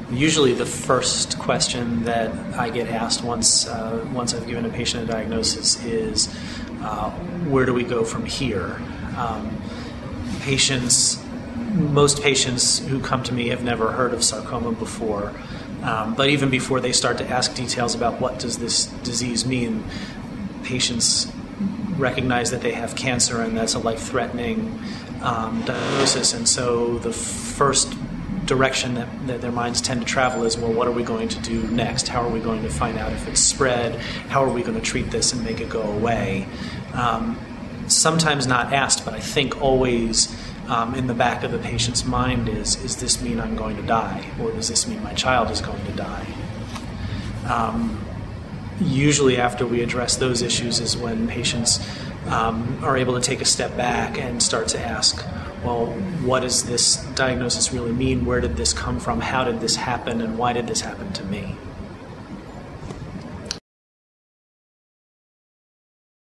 Usually the first question that I get asked once I've given a patient a diagnosis is, where do we go from here? Most patients who come to me have never heard of sarcoma before, but even before they start to ask details about what does this disease mean, patients recognize that they have cancer and that's a life-threatening diagnosis, and so the first direction that their minds tend to travel is, well, what are we going to do next? How are we going to find out if it's spread? How are we going to treat this and make it go away? Sometimes not asked, but I think always in the back of the patient's mind is this mean I'm going to die? Or does this mean my child is going to die? Usually after we address those issues is when patients are able to take a step back and start to ask, well, what does this diagnosis really mean? Where did this come from? How did this happen? And why did this happen to me?